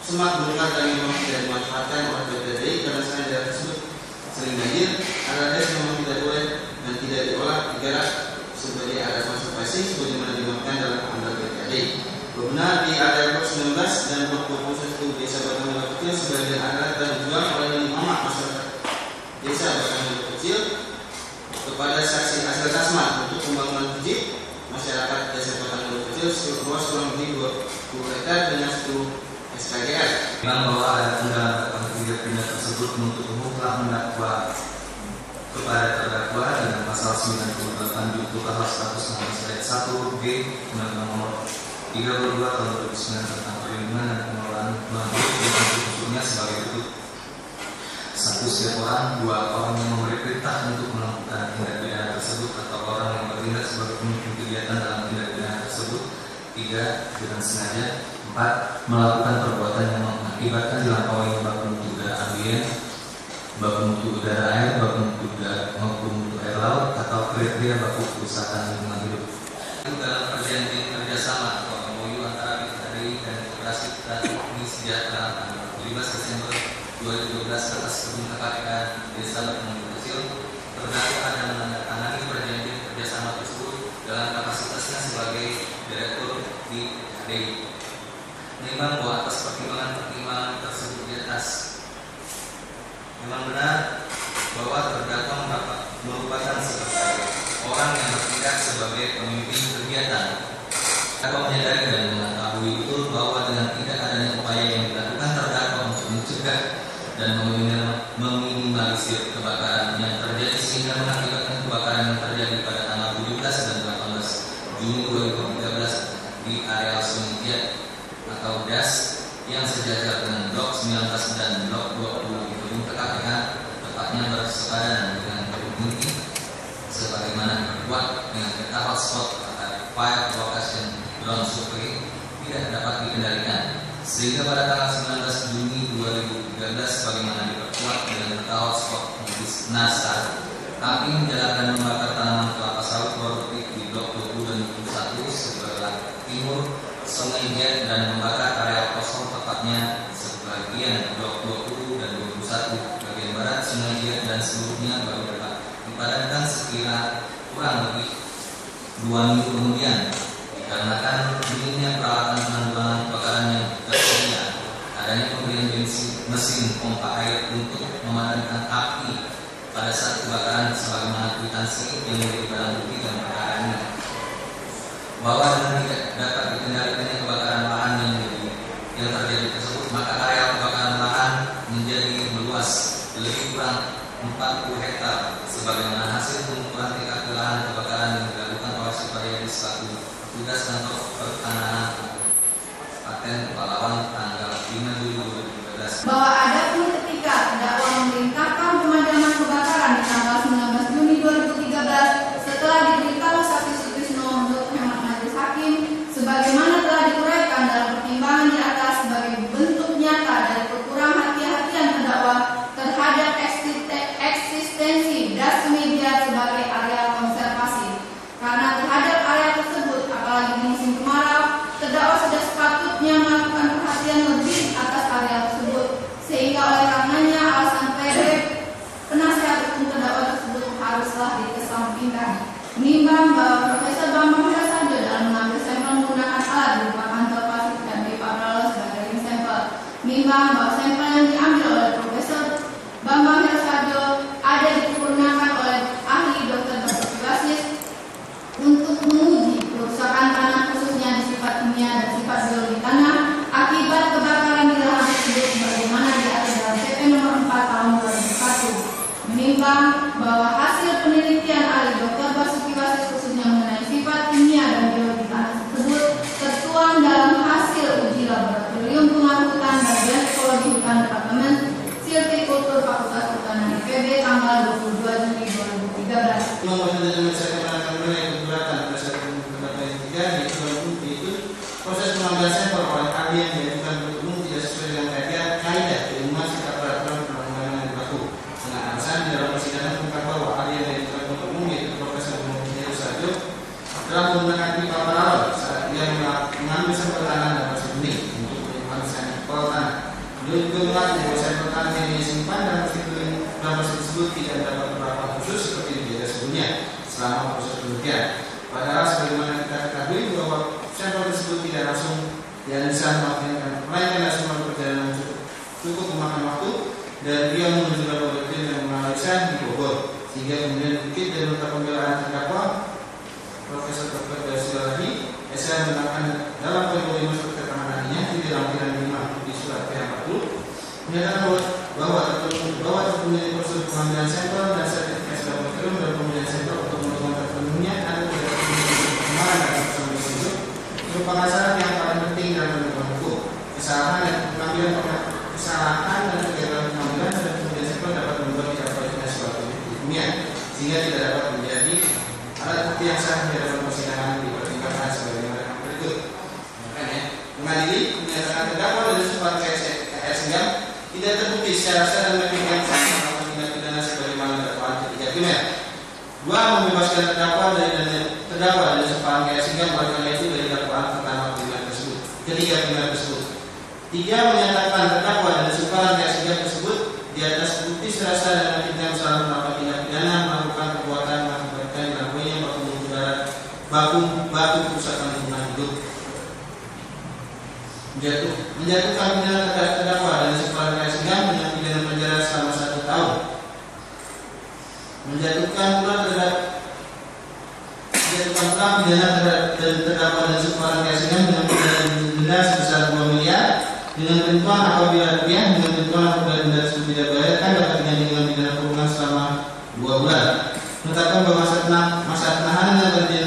semak belukar dan memang tidak dimanfaatkan oleh PPDI karena selain daerah tersebut sering banjir, ARS memang tidak boleh dan tidak diolah digarap sebagai area konservasi sebagaimana dimaksudkan dalam amdal PPDI. Benar di area blok 19 dan blok 21 desa Batang Mula Kecil sebagian area telah dijual oleh Imam masyarakat desa Batang Mula Kecil kepada saksi hasil tasmat untuk pembangunan masjid masyarakat desa Batang Mula Kecil seluas kurang lebih 20 hektar dengan 10 SKGR. Memang bahwa ada tanggapan tindak pidana tersebut menuntut umum telah mendakwa kepada terdakwa dengan pasal 98 junto pasal 116 ayat 1 B Undang-Undang Nomor 32 Tahun 2009 tentang perlindungan dan pengelolaan lahan dengan khususnya sebagai berikut: 1. Setiap orang, 2. Orang yang memberi perintah untuk melakukan tindak pidana tersebut atau orang yang bertindak sebagai pemimpin kegiatan dalam tindak pidana tersebut. 3. Dengan sengaja. 4. Melakukan perbuatan yang mengakibatkan dilampauinya baku mutu udara ambien, baku mutu udara air, baku mutu air laut, atau kriteria baku kerusakan lingkungan hidup. Dalam perjanjian kerjasama atau MOU antara PPDI dan Koperasi Petani Sejahtera tanggal 15 Desember 2012 atas perintah KPK Desa Batang Mula Kecil, terdakwa ada menandatangani perjanjian kerjasama tersebut dalam kapasitasnya sebagai direktur di PPDI. Menimbang bahwa atas pertimbangan tersebut di atas, memang benar bahwa terdakwa merupakan sebagai orang yang bertindak sebagai pemimpin kegiatan. Terdakwa menyadari dan mengetahui betul bahwa dengan tidak adanya upaya yang dilakukan terdakwa untuk mencegah dan meminimalisir kebakaran yang terjadi sehingga mengakibatkan kebakaran yang terjadi pada tanggal 17 dan 18 Juni 2013 di areal Sungai Giat atau DAS yang sejajar dengan blok 19 dan blok 20 di gedung KPK, tepatnya bersepadan dengan gedung inti sebagaimana dibuat dengan peta hotspot atau fire location drone survey tidak dapat dikendalikan, sehingga pada tanggal 19 Juni 2013 sebagaimana diperkuat dengan peta hotspot medis NASA, api menjalarkan membakar tanaman kelapa sawit produktif di blok 20 dan 21 sebelah timur Sungai Giat dan membakar area kosong tepatnya sebagian blok 20 dan 21 bagian barat Sungai Giat dan seluruhnya baru dapat dipadamkan sekira kurang lebih 2 minggu kemudian dikarenakan minimnya peralatan penanggulangan kebakaran yang tersedia, adanya pembelian mesin pompa air untuk memadamkan api pada saat kebakaran sebagaimana kwitansi yang menjadi barang bukti dalam perkara ini. Bahwa dengan tidak dapat dikendalikannya kebakaran lahan yang terjadi tersebut, maka area kebakaran lahan menjadi meluas lebih kurang 40 hektar sebagaimana hasil pengukuran TKP lahan kebakaran yang dilakukan oleh Supriyadi selaku petugas kantor pertanahan Paten Pahlawan tanggal 5 Juli 2013. Bahwa ada pun ketika terdakwa memerintahkan pemadaman kebakaran di tanggal 19 Juni 2013 setelah diberitahu saksi Sutrisno menurut hemat majelis hakim sebagaimana telah diuraikan dalam pertimbangan di atas sebagai bentuk nyata dari kekurang hati-hatian terdakwa terhadap eksistensi das media sebagai area konservasi. Karena terhadap area tersebut, apalagi di musim kemarau, terdakwa sudah sepatutnya melakukan perhatian lebih atas area tersebut, sehingga oleh karenanya alasan penasihat hukum terdakwa tersebut haruslah dikesampingkan. Menimbang bahwa Profesor Bambang Hirasadio dalam mengambil sampel menggunakan alat berupa kantong plastik dan pipa beralus sebagai ring sampel. Menimbang bahwa sampel yang diambil oleh Profesor Bambang Hirasadio ada digunakan oleh ahli dokter berspesialis untuk menguji kerusakan tanah khususnya di sifat kimia dan sifat biologi tanah akibat kebakaran di lahan tersebut sebagaimana diatur dalam PP nomor 4 tahun 2001. Menimbang bahwa hasil penelitian ahli dokter berspesialis khususnya mengenai sifat kimia dan biologi tanah tersebut tertuang dalam hasil uji laboratorium pengaruh hutan bagian ekologi hutan Departemen Silvikultur Fakultas Pertanian IPB tanggal 22 Juni 2013. Proses pengambilan sampel oleh ahli yang diajukan penuntut umum tidak sesuai dengan kaidah keilmuan serta peraturan perundang-undangan yang berlaku. Dengan alasan di dalam persidangan mengungkap bahwa ahli yang diajukan penuntut umum yaitu Profesor Bambang Hirasadio telah menggunakan pipa paralel saat dia mengambil sampel tanah dan pasir benih untuk penyimpanan sampel tanah. mengaku bahwa sampel tangan yang disimpan dalam proses tersebut tidak dapat perlakuan khusus seperti biasa sebelumnya selama proses penelitian. Padahal sebagaimana kita ketahui bahwa sampel tersebut tidak langsung dianalisa melainkan langsung melakukan perjalanan cukup memakan waktu dari Riau menuju laboratorium yang menganalisa di Bogor, sehingga kemudian bukit dan nota pembelaan terdakwa Profesor Dr. Dasilahi SH menerangkan dalam poin 5 surat keterangan ahlinya di dalam lampiran 5 di surat P40 menyatakan bahwa terpenuhi prosedur pengambilan sampel dan sertifikasi laboratorium dan pemilihan sampel untuk melakukan terpenuhnya ada tidak kemarin dalam persoalan tersebut merupakan syarat yang paling penting dalam penegakan hukum. Kesalahan dan kegambilan dan pemilihan sampel dapat membuat tidak kualifikasi suatu hukumnya sehingga tidak dapat menjadi alat bukti yang sah di dalam persidangan dipertimbangkan sebagaimana berikut. Makanya mengadili menyatakan terdakwa dari sebuah KS Singgam tidak terbukti secara sah dan meyakinkan melakukan tindak pidana sebagaimana dakwaan ketiga primer. 2. Membebaskan terdakwa dari sebuah KS Singgam oleh karena itu dari dakwaan pertama ketiga primer tersebut. 3. Menyatakan terdakwa dari sebuah KS Singgam tersebut di atas bukti secara sah dan meyakinkan salah melakukan tindak pidana melakukan perbuatan mengakibatkan dilakukannya baku kerusakan lingkungan hidup. Menjatuhkan pidana terhadap terdakwa dari sebuah KS Singgam dengan pidana penjara selama 1 tahun. Menjatuhkan pula pidana terhadap terdakwa dari sebuah KS Singgam dengan pidana denda sebesar 2 miliar dengan ketentuan apabila rupiah dengan ketentuan apabila denda tersebut tidak bayarkan dapat diganti dengan pidana kurungan selama 2 bulan. Menetapkan bahwa masa penahanan yang terjadi